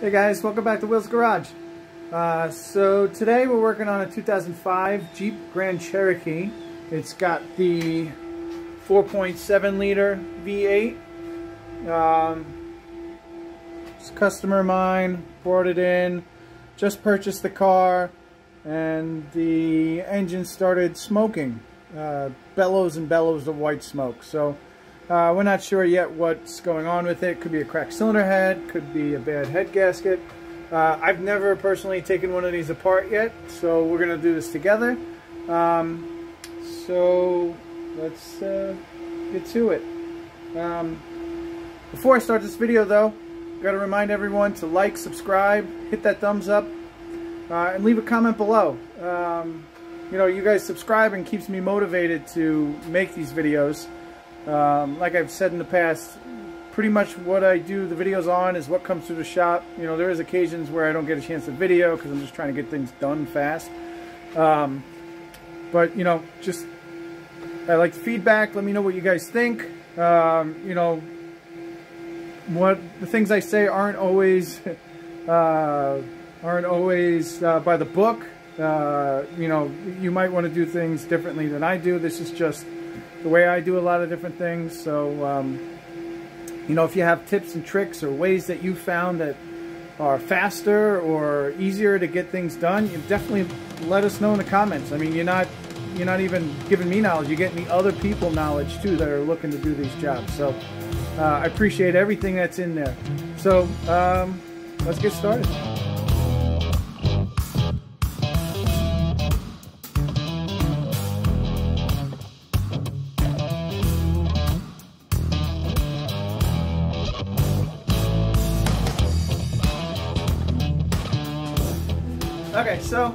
Hey guys, welcome back to Will's Garage. So today we're working on a 2005 Jeep Grand Cherokee. It's got the 4.7 liter V8. It's a customer of mine, brought it in, just purchased the car, and the engine started smoking. Bellows and bellows of white smoke. So we're not sure yet what's going on with it. Could be a cracked cylinder head, could be a bad head gasket. I've never personally taken one of these apart yet, so we're going to do this together. So let's get to it. Before I start this video though, I've got to remind everyone to like, subscribe, hit that thumbs up, and leave a comment below. You know, you guys subscribing keeps me motivated to make these videos. Like I've said in the past, pretty much what I do the videos on is what comes through the shop. You know, there is occasions where I don't get a chance to video because I'm just trying to get things done fast. But, you know, just, I like the feedback. Let me know what you guys think. You know, what the things I say aren't always, by the book. You know, you might want to do things differently than I do. This is just the way I do a lot of different things. So, you know, if you have tips and tricks or ways that you found that are faster or easier to get things done, you definitely let us know in the comments. I mean, you're not even giving me knowledge, you're getting the other people knowledge too that are looking to do these jobs. So I appreciate everything that's in there. So let's get started. Okay, so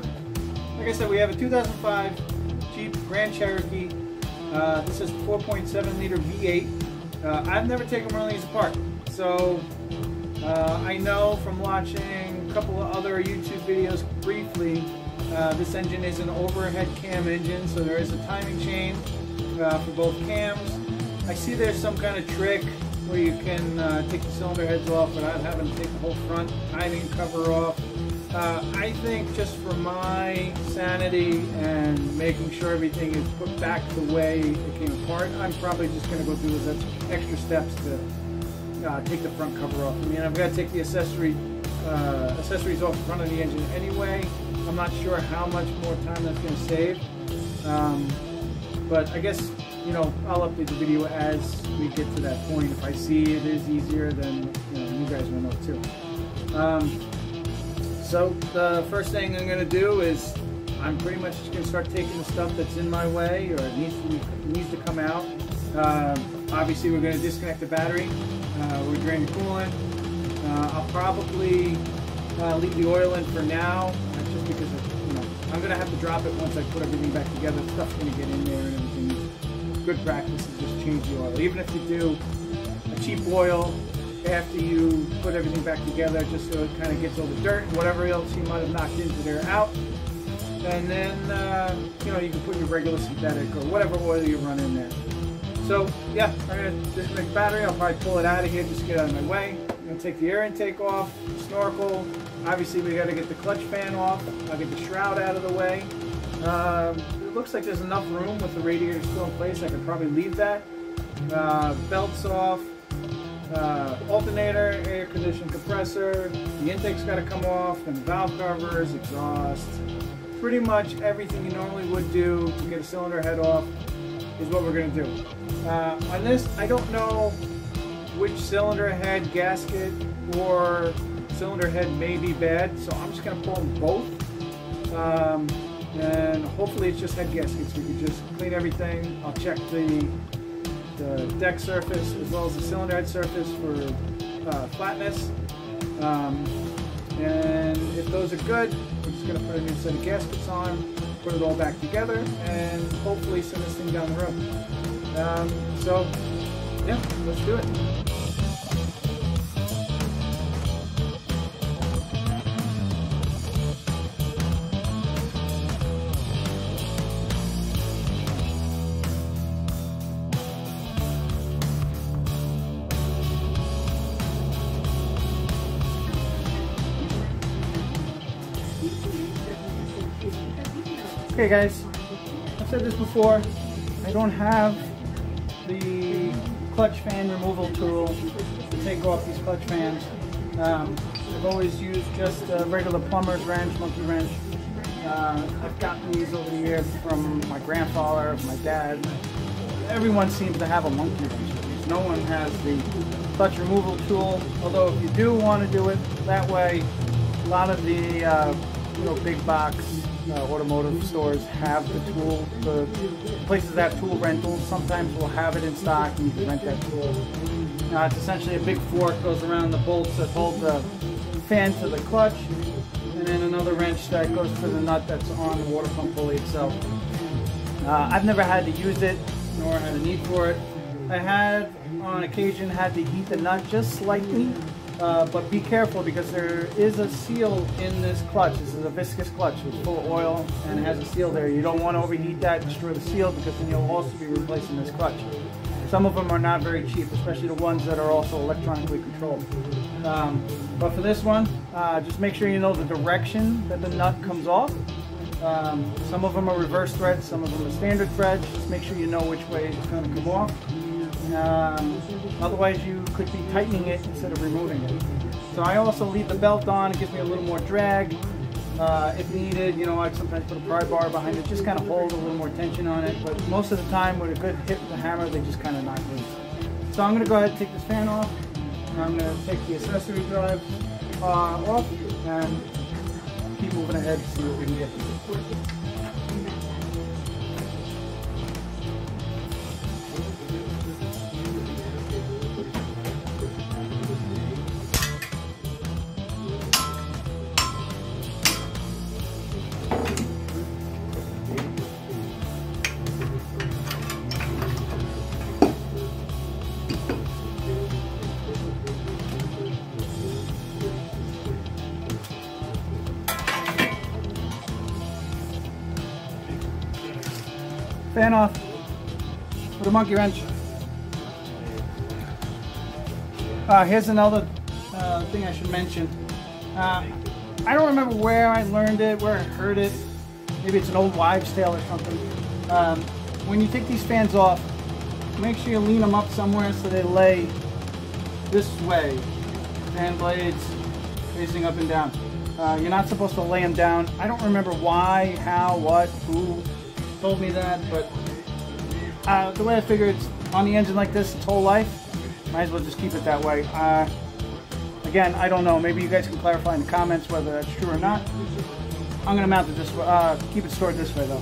like I said, we have a 2005 Jeep Grand Cherokee. This is 4.7 liter V8. I've never taken one of these apart, so I know from watching a couple of other YouTube videos briefly, this engine is an overhead cam engine, so there is a timing chain for both cams. I see there's some kind of trick where you can take the cylinder heads off without having to take the whole front timing cover off. I think just for my sanity and making sure everything is put back the way it came apart, I'm probably just going to go through those extra steps to take the front cover off. I mean, I've got to take the accessories off the front of the engine anyway. I'm not sure how much more time that's going to save. But I guess, you know, I'll update the video as we get to that point. If I see it is easier, then you guys will know too. So the first thing I'm going to do is I'm pretty much just going to start taking the stuff that's in my way or it needs to come out. Obviously we're going to disconnect the battery. We're draining the coolant. I'll probably leave the oil in for now, just because I'm going to have to drop it once I put everything back together. Stuff's going to get in there and everything. Good practice is just change the oil. Even if you do a cheap oil after you put everything back together, just so it kind of gets all the dirt and whatever else you might have knocked into there out. And then, you know, you can put your regular synthetic or whatever oil you run in there. So, yeah, I'm going to disconnect the battery. I'll probably pull it out of here, just get out of my way. I'm going to take the air intake off, snorkel. Obviously, we got to get the clutch fan off. I'll get the shroud out of the way. It looks like there's enough room with the radiator still in place. I could probably leave that. Belts off. Alternator, air conditioning compressor, the intake's got to come off, and the valve covers, exhaust. Pretty much everything you normally would do to get a cylinder head off is what we're going to do. On this, I don't know which cylinder head gasket or cylinder head may be bad, so I'm just going to pull them both. And hopefully it's just head gaskets. We can just clean everything. I'll check the deck surface as well as the cylinder head surface for flatness, and if those are good, we're just going to put a new set of gaskets on, put it all back together, and hopefully send this thing down the road. So yeah, let's do it. Okay guys, I've said this before, I don't have the clutch fan removal tool to take off these clutch fans. I've always used just a regular plumber's wrench, monkey wrench. I've gotten these over the years from my grandfather, my dad. Everyone seems to have a monkey wrench. No one has the clutch removal tool, although if you do want to do it that way, a lot of the big box automotive stores have the tool. The places that have tool rentals sometimes will have it in stock and you can rent that tool. It's essentially a big fork, goes around the bolts that hold the fan to the clutch, and then another wrench that goes to the nut that's on the water pump pulley itself. I've never had to use it, nor had a need for it. I had, on occasion, had to heat the nut just slightly, but be careful because there is a seal in this clutch. This is a viscous clutch. It's full of oil and it has a seal there. You don't want to overheat that, destroy the seal, because then you'll also be replacing this clutch. Some of them are not very cheap, especially the ones that are also electronically controlled. But for this one, just make sure you know the direction that the nut comes off. Some of them are reverse threads, some of them are standard threads. Just make sure you know which way it's going to come off. Otherwise you could be tightening it instead of removing it. So I also leave the belt on. It gives me a little more drag. If needed, I'd sometimes put a pry bar behind it, just kind of hold a little more tension on it. But most of the time with a good hit with the hammer, they just kind of knock loose. So I'm going to go ahead and take this fan off. I'm going to take the accessory drive off and keep moving ahead to see what we can get to. Fan off with a monkey wrench. Here's another thing I should mention. I don't remember where I learned it, where I heard it. Maybe it's an old wives' tale or something. When you take these fans off, make sure you lean them up somewhere so they lay this way. Fan blades facing up and down. You're not supposed to lay them down. I don't remember why, how, what, who told me that, but the way I figure it's on the engine like this its whole life, might as well just keep it that way. Again, I don't know. Maybe you guys can clarify in the comments whether that's true or not. I'm going to mount it this way, keep it stored this way though.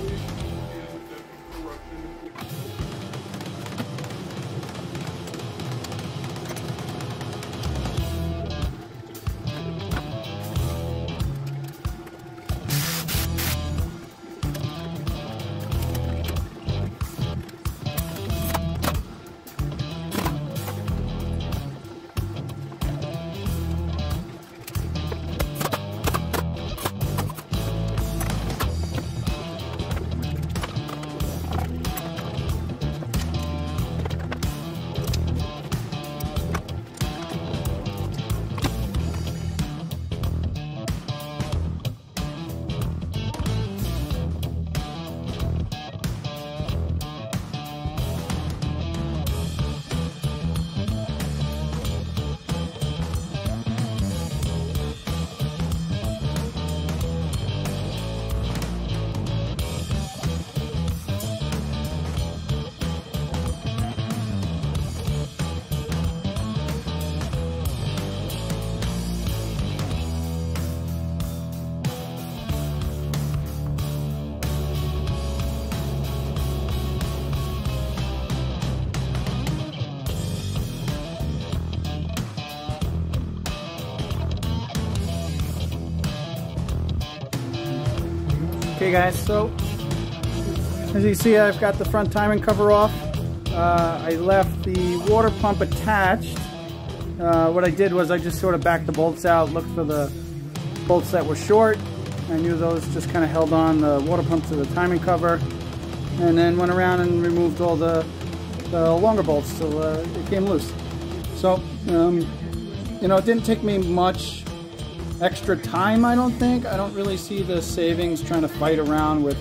Okay guys, so as you see, I've got the front timing cover off. I left the water pump attached. What I did was I just sort of backed the bolts out, looked for the bolts that were short. I knew those just kind of held on the water pump to the timing cover, and then went around and removed all the longer bolts till it came loose. So, you know, it didn't take me much extra time, I don't think. I don't really see the savings trying to fight around with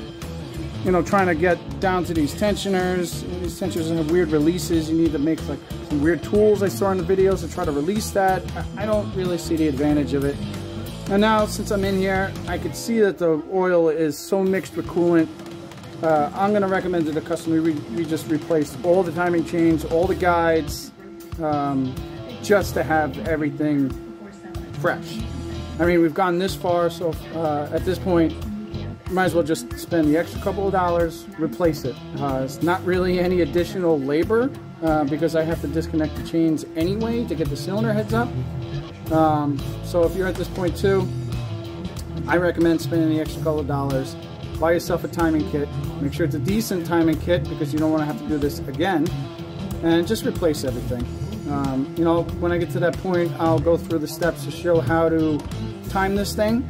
you know, trying to get down to these tensioners. These tensioners have weird releases. You need to make like some weird tools I saw in the videos to try to release that. I don't really see the advantage of it. And now, since I'm in here, I could see that the oil is so mixed with coolant. I'm going to recommend to the customer we just replace all the timing chains, all the guides, just to have everything fresh. I mean, we've gone this far, so at this point, might as well just spend the extra couple of dollars, replace it. It's not really any additional labor because I have to disconnect the chains anyway to get the cylinder heads up. So if you're at this point too, I recommend spending the extra couple of dollars. Buy yourself a timing kit. Make sure it's a decent timing kit because you don't want to have to do this again. And just replace everything. You know, when I get to that point, I'll go through the steps to show how to time this thing.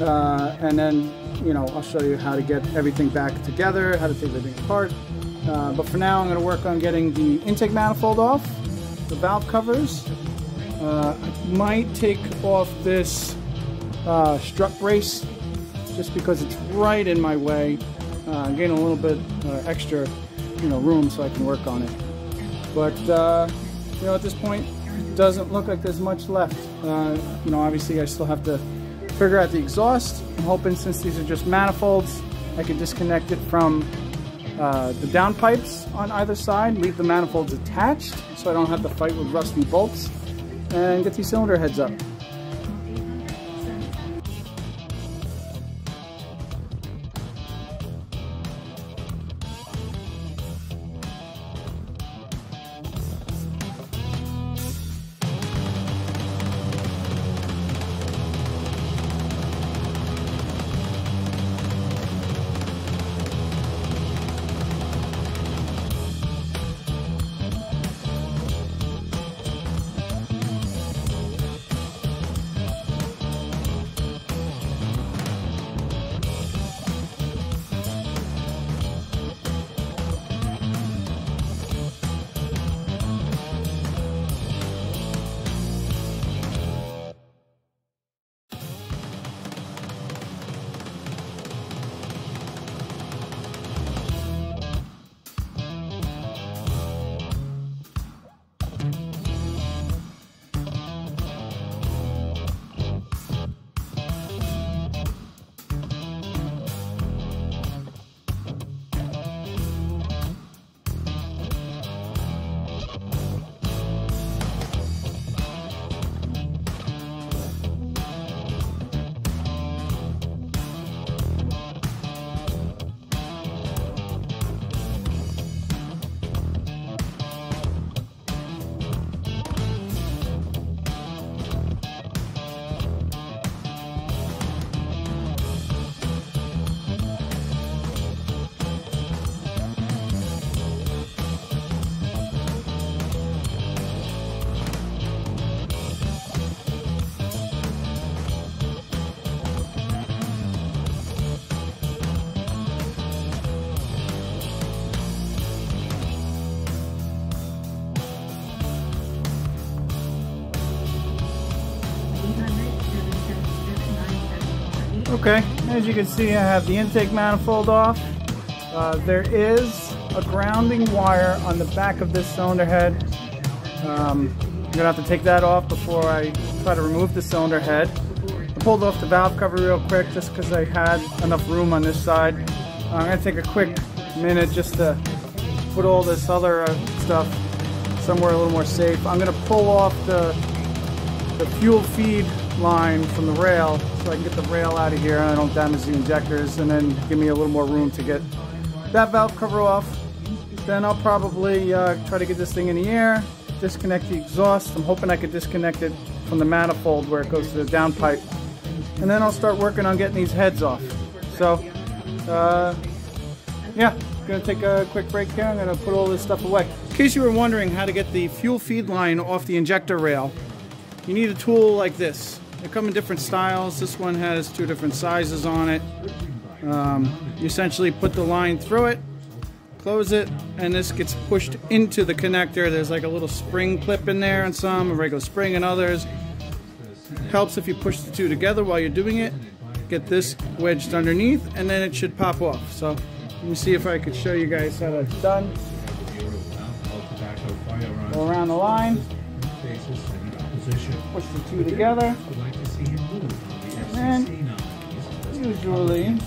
And then, you know, I'll show you how to get everything back together, how to take everything apart. But for now, I'm going to work on getting the intake manifold off, the valve covers. I might take off this strut brace just because it's right in my way. I'm getting a little bit extra, you know, room so I can work on it. But you know, at this point, it doesn't look like there's much left. You know, obviously, I still have to figure out the exhaust. I'm hoping, since these are just manifolds, I can disconnect it from the downpipes on either side, leave the manifolds attached so I don't have to fight with rusty bolts, and get these cylinder heads up. Okay, as you can see, I have the intake manifold off. There is a grounding wire on the back of this cylinder head. I'm gonna have to take that off before I try to remove the cylinder head. I pulled off the valve cover real quick just because I had enough room on this side. I'm gonna take a quick minute just to put all this other stuff somewhere a little more safe. I'm gonna pull off the fuel feed line from the rail so I can get the rail out of here and I don't damage the injectors, and then give me a little more room to get that valve cover off. Then I'll probably try to get this thing in the air, disconnect the exhaust. I'm hoping I could disconnect it from the manifold where it goes to the downpipe, and then I'll start working on getting these heads off. So yeah, I'm gonna take a quick break here. I'm gonna put all this stuff away. In case you were wondering how to get the fuel feed line off the injector rail, you need a tool like this. They come in different styles. This one has 2 different sizes on it. You essentially put the line through it, close it, and this gets pushed into the connector. There's like a little spring clip in there on some, a regular spring in others. Helps if you push the 2 together while you're doing it. Get this wedged underneath, and then it should pop off. So Let me see if I could show you guys how that's done. Go around the line, push the two together, and usually it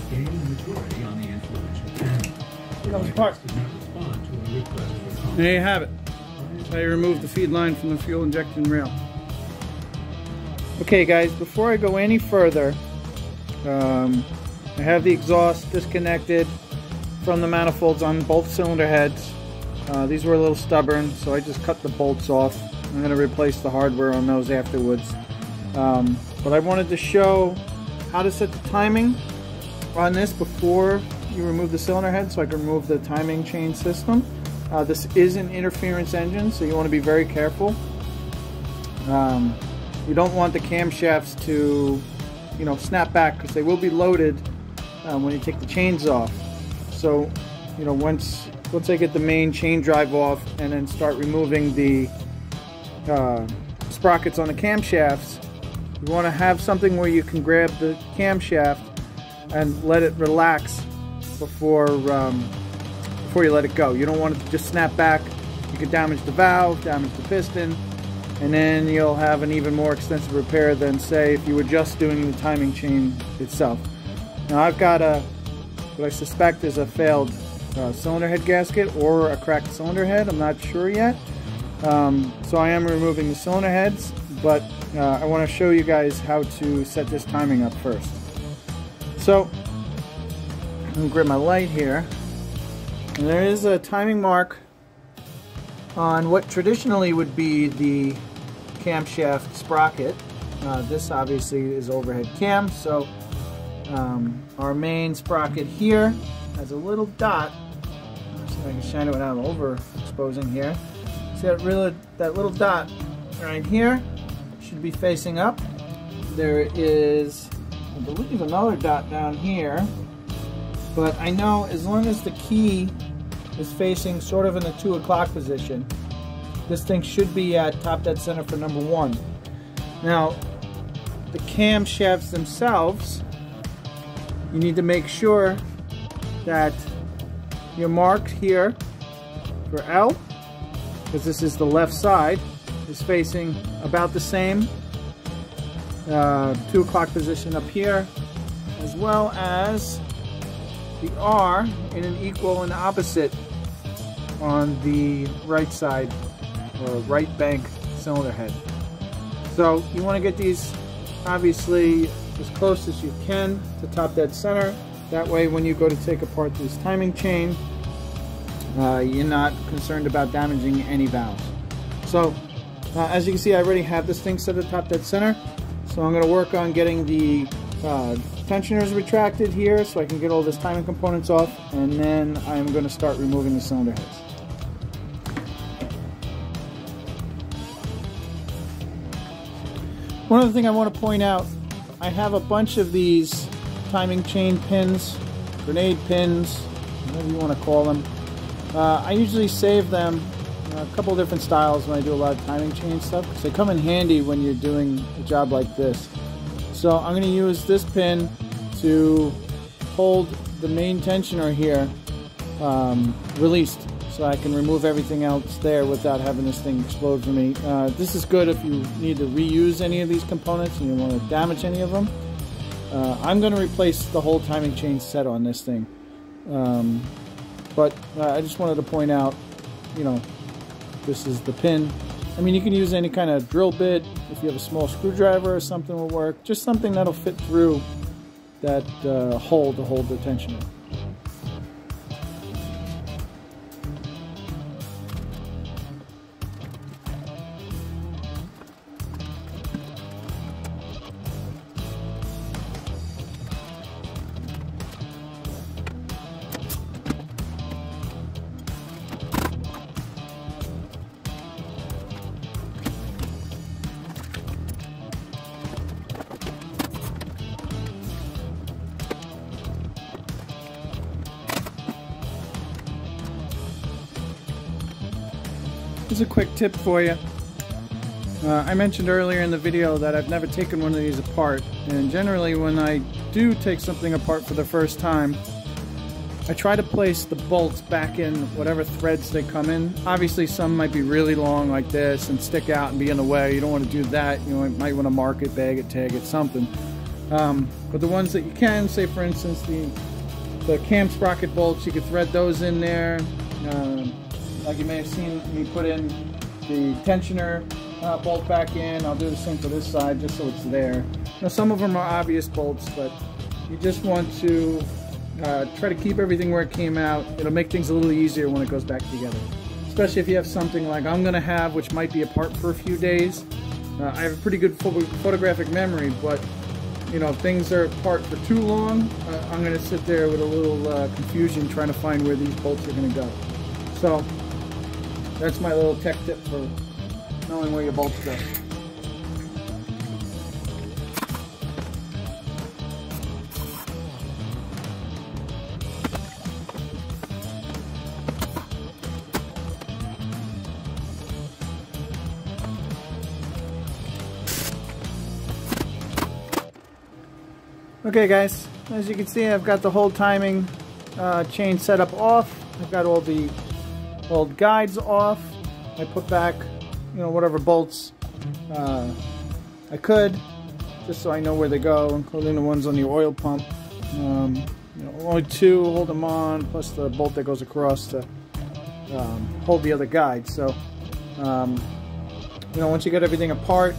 comes apart. There you have it. That's how you remove the feed line from the fuel injection rail. Okay guys, before I go any further, I have the exhaust disconnected from the manifolds on both cylinder heads. These were a little stubborn, so I just cut the bolts off. I'm going to replace the hardware on those afterwards. But I wanted to show how to set the timing on this before you remove the cylinder head, so I can remove the timing chain system. This is an interference engine, so you want to be very careful. You don't want the camshafts to, snap back, because they will be loaded when you take the chains off. So, once I get the main chain drive off and then start removing the sprockets on the camshafts, you want to have something where you can grab the camshaft and let it relax before you let it go. You don't want it to just snap back. You could damage the valve, damage the piston, and then you'll have an even more extensive repair than, say, if you were just doing the timing chain itself. Now I've got what I suspect is a failed cylinder head gasket or a cracked cylinder head. I'm not sure yet. So I am removing the cylinder heads, but I want to show you guys how to set this timing up first. So I'm going to grab my light here. And there is a timing mark on what traditionally would be the camshaft sprocket. This obviously is overhead cam, so our main sprocket here has a little dot. Let's see if I can shine it without overexposing here. See that little dot right here should be facing up. There is, I believe, another dot down here, but I know as long as the key is facing sort of in the 2 o'clock position, this thing should be at top dead center for number 1. Now, the camshafts themselves, you need to make sure that you're marked here for L, because this is the left side, is facing about the same 2 o'clock position up here, as well as the R in an equal and opposite on the right side, or right bank cylinder head. So you want to get these obviously as close as you can to top dead center. That way when you go to take apart this timing chain, you're not concerned about damaging any valves. So as you can see, I already have this thing set at top dead center. So I'm going to work on getting the tensioners retracted here so I can get all this timing components off, and then I'm going to start removing the cylinder heads. One other thing I want to point out, I have a bunch of these timing chain pins, grenade pins, whatever you want to call them. I usually save them a couple of different styles when I do a lot of timing chain stuff, because they come in handy when you're doing a job like this. So I'm going to use this pin to hold the main tensioner here released, so I can remove everything else there without having this thing explode for me. This is good if you need to reuse any of these components and you want to damage any of them. I'm going to replace the whole timing chain set on this thing. But I just wanted to point out, this is the pin. I mean, you can use any kind of drill bit. If you have a small screwdriver or something will work. Just something that'll fit through that hole to hold the tensioner. Here's a quick tip for you. I mentioned earlier in the video that I've never taken one of these apart, and generally when I do take something apart for the first time, I try to place the bolts back in whatever threads they come in. Obviously some might be really long like this and stick out and be in the way. You don't want to do that. You might want to mark it, bag it, tag it, something. But the ones that you can, say for instance the cam sprocket bolts, you could thread those in there. Like you may have seen me put in the tensioner bolt back in. I'll do the same for this side just so it's there. Now some of them are obvious bolts, but you just want to try to keep everything where it came out. It'll make things a little easier when it goes back together. Especially if you have something like I'm going to have, which might be apart for a few days. I have a pretty good photographic memory, but you know, if things are apart for too long, I'm going to sit there with a little confusion trying to find where these bolts are going to go. So that's my little tech tip for knowing where your bolts go. Okay guys, as you can see, I've got the whole timing chain setup off. I've got all the old guides off. I put back, you know, whatever bolts I could, just so I know where they go, including the ones on the oil pump. You know, only two hold them on, plus the bolt that goes across to hold the other guide. So, you know, once you get everything apart,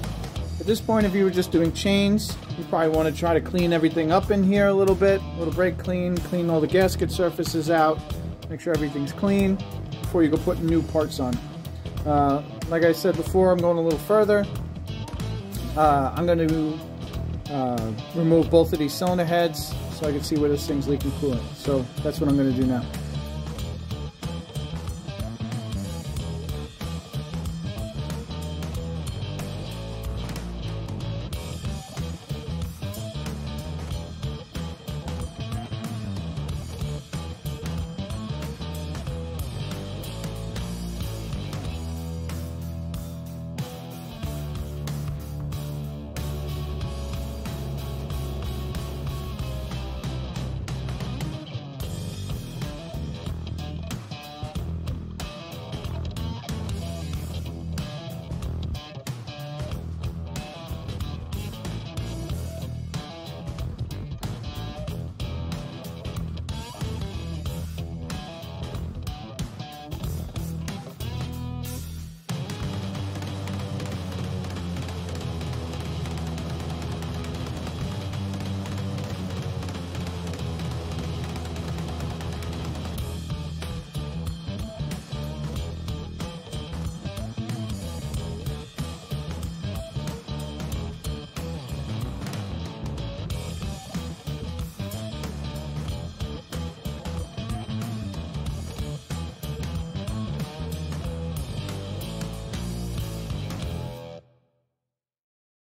at this point, if you were just doing chains, you probably want to try to clean everything up in here a little bit, a little brake clean all the gasket surfaces out, make sure everything's clean before you go putting new parts on. Like I said before, I'm going a little further. I'm going to remove both of these cylinder heads so I can see where this thing's leaking coolant. So that's what I'm going to do now.